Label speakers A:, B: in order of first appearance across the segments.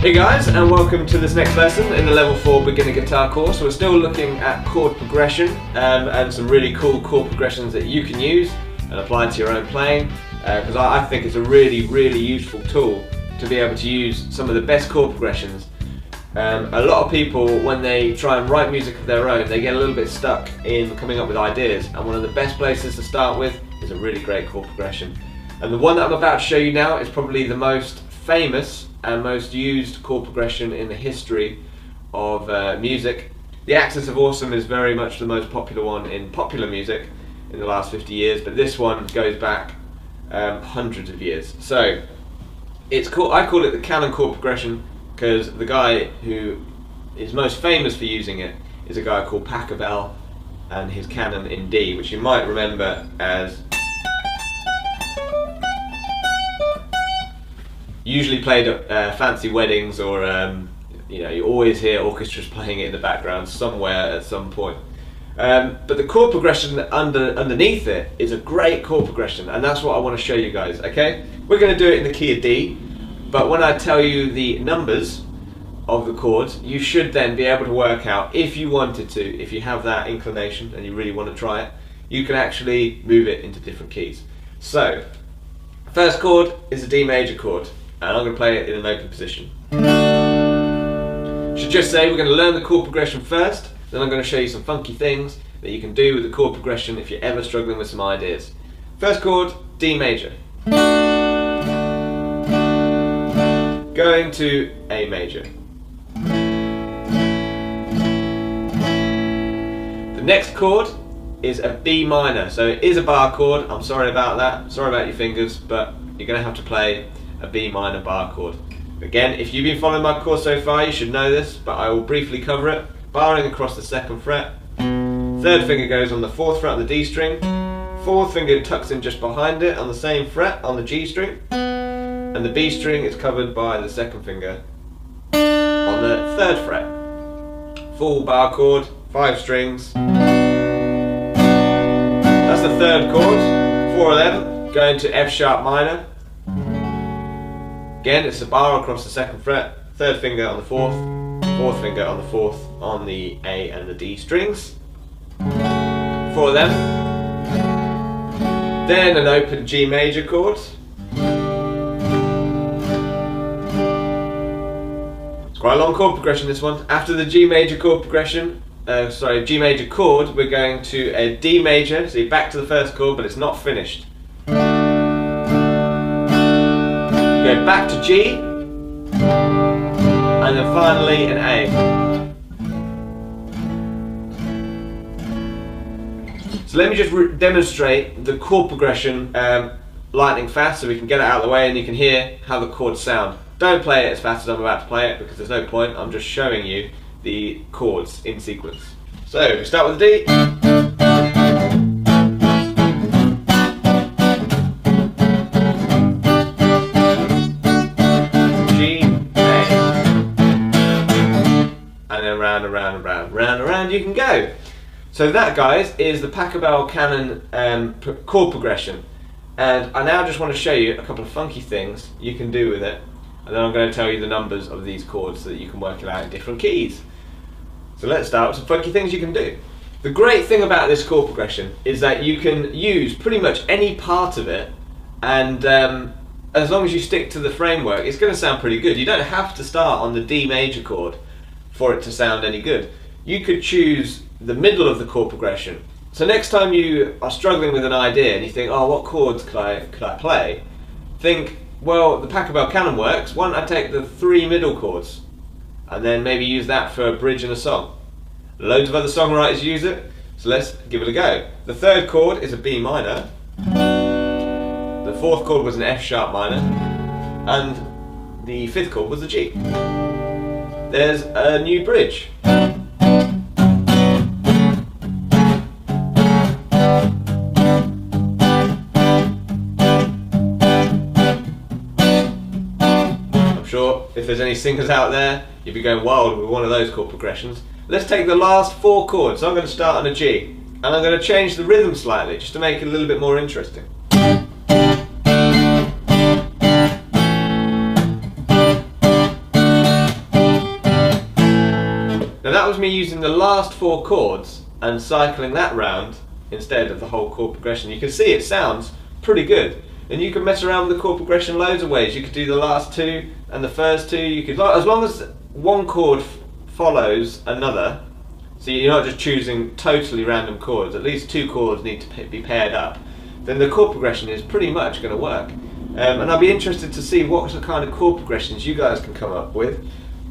A: Hey guys, and welcome to this next lesson in the Level 4 Beginner Guitar course. We're still looking at chord progression and some really cool chord progressions that you can use and apply to your own playing, because I think it's a really useful tool to be able to use some of the best chord progressions. A lot of people, when they try and write music of their own, they get a little bit stuck in coming up with ideas, and one of the best places to start with is a really great chord progression. And the one that I'm about to show you now is probably the most famous and most used chord progression in the history of music. The Axis of Awesome is very much the most popular one in popular music in the last 50 years, but this one goes back hundreds of years. So I call it the Canon chord progression because the guy who is most famous for using it is a guy called Pachelbel and his Canon In D, which you might remember as usually played at fancy weddings, or you always hear orchestras playing it in the background somewhere at some point. But the chord progression underneath it is a great chord progression, and that's what I want to show you guys. Okay, we're going to do it in the key of D, but when I tell you the numbers of the chords, you should then be able to work out, if you wanted to, if you have that inclination and you really want to try it, you can actually move it into different keys. So, first chord is a D major chord, and I'm going to play it in an open position. Should just say we're going to learn the chord progression first, then I'm going to show you some funky things that you can do with the chord progression if you're ever struggling with some ideas. First chord, D major. Going to A major. The next chord is a B minor, so it is a bar chord. I'm sorry about that, sorry about your fingers, but you're going to have to play a B minor bar chord. Again, if you've been following my course so far, you should know this, but I will briefly cover it. Barring across the 2nd fret, 3rd finger goes on the 4th fret on the D string, 4th finger tucks in just behind it on the same fret on the G string, and the B string is covered by the 2nd finger on the 3rd fret. Full bar chord, 5 strings. That's the 3rd chord, 4/11, going to F sharp minor. Again, it's a bar across the 2nd fret, 3rd finger on the 4th, 4th finger on the 4th on the A and the D strings. 4 of them. Then an open G major chord. It's quite a long chord progression, this one. After the G major chord progression, G major chord, we're going to a D major, so you're back to the first chord, but it's not finished. Go back to G, and then finally an A. So let me just demonstrate the chord progression lightning fast so we can get it out of the way and you can hear how the chords sound. Don't play it as fast as I'm about to play it because there's no point, I'm just showing you the chords in sequence. So we start with the D. Round and round you can go. So that, guys, is the Pachelbel Canon chord progression, and I now just want to show you a couple of funky things you can do with it, and then I'm going to tell you the numbers of these chords so that you can work it out in different keys. So let's start with some funky things you can do. The great thing about this chord progression is that you can use pretty much any part of it, and as long as you stick to the framework, it's going to sound pretty good. You don't have to start on the D major chord for it to sound any good. You could choose the middle of the chord progression. So next time you are struggling with an idea and you think, oh, what chords could I play? Think, well, the Pachelbel Canon works. Why don't I take the 3 middle chords and then maybe use that for a bridge in a song? Loads of other songwriters use it, so let's give it a go. The 3rd chord is a B minor. The 4th chord was an F sharp minor. And the 5th chord was a G. There's a new bridge. I'm sure if there's any singers out there, you'll be going wild with one of those chord progressions. Let's take the last 4 chords. So I'm going to start on a G, and I'm going to change the rhythm slightly just to make it a little bit more interesting. was me using the last 4 chords and cycling that round instead of the whole chord progression. You can see it sounds pretty good. And you can mess around with the chord progression loads of ways. You could do the last 2 and the first 2. You could, as long as one chord follows another, so you're not just choosing totally random chords, at least 2 chords need to be paired up, then the chord progression is pretty much going to work. And I'll be interested to see what kind of chord progressions you guys can come up with.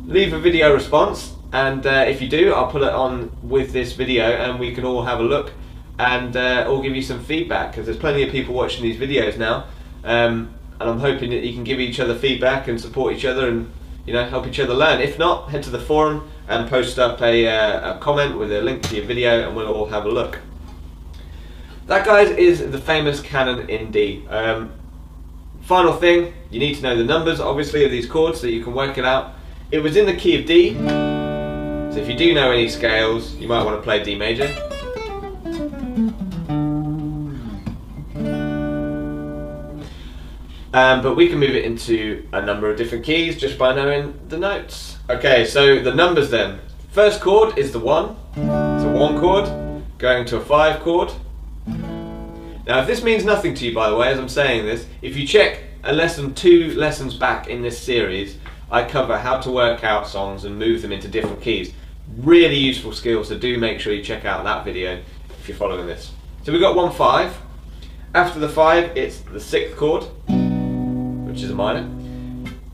A: Leave a video response, and if you do, I'll put it on with this video and we can all have a look and all give you some feedback, because there's plenty of people watching these videos now, and I'm hoping that you can give each other feedback and support each other and, you know, help each other learn. If not, head to the forum and post up a comment with a link to your video and we'll all have a look. That, guys, is the famous Canon In D. Final thing, you need to know the numbers obviously of these chords so you can work it out. It was in the key of D, so if you do know any scales you might want to play D major. But we can move it into a number of different keys just by knowing the notes. Okay, so the numbers then. First chord is the 1. It's a 1 chord going to a 5 chord. Now if this means nothing to you, by the way, as I'm saying this, if you check a lesson 2 lessons back in this series, I cover how to work out songs and move them into different keys. Really useful skill, so do make sure you check out that video if you're following this. So we've got 1 5. After the 5 it's the 6th chord, which is a minor.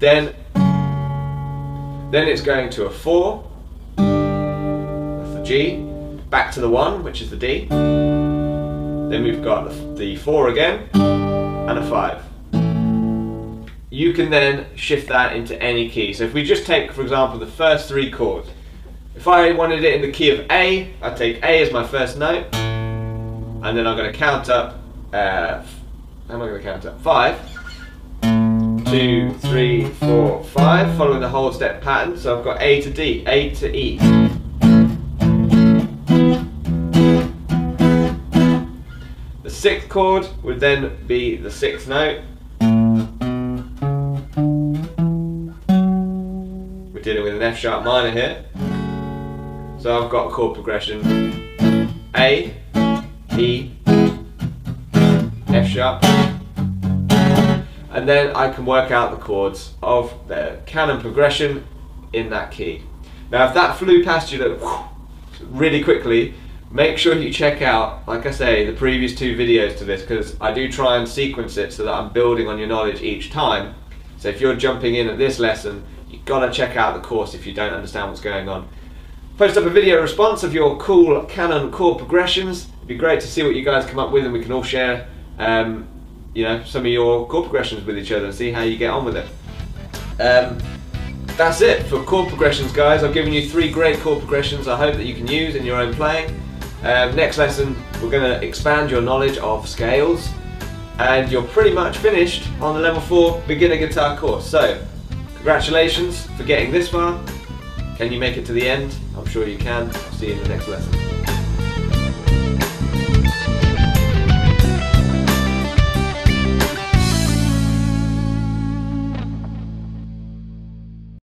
A: Then it's going to a 4, that's the G, back to the 1, which is the D. Then we've got the 4 again, and a 5. You can then shift that into any key. So if we just take, for example, the first 3 chords. If I wanted it in the key of A, I'd take A as my first note, and then I'm going to count up, how am I going to count up? 5. 2, 3, 4, 5, following the whole step pattern. So I've got A to D, A to E. The 6th chord would then be the 6th note. We're dealing with an F sharp minor here. So I've got a chord progression A, E, F sharp. And then I can work out the chords of the Canon progression in that key. Now if that flew past you really quickly, make sure you check out, like I say, the previous 2 videos to this, because I do try and sequence it so that I'm building on your knowledge each time. So if you're jumping in at this lesson, you've got to check out the course if you don't understand what's going on. Post up a video response of your cool Canon chord progressions. It'd be great to see what you guys come up with and we can all share you know, some of your chord progressions with each other and see how you get on with it. That's it for chord progressions, guys. I've given you 3 great chord progressions I hope that you can use in your own playing. Next lesson we're going to expand your knowledge of scales, and you're pretty much finished on the level 4 beginner guitar course. So congratulations for getting this far. Can you make it to the end? I'm sure you can. I'll see you in the next lesson.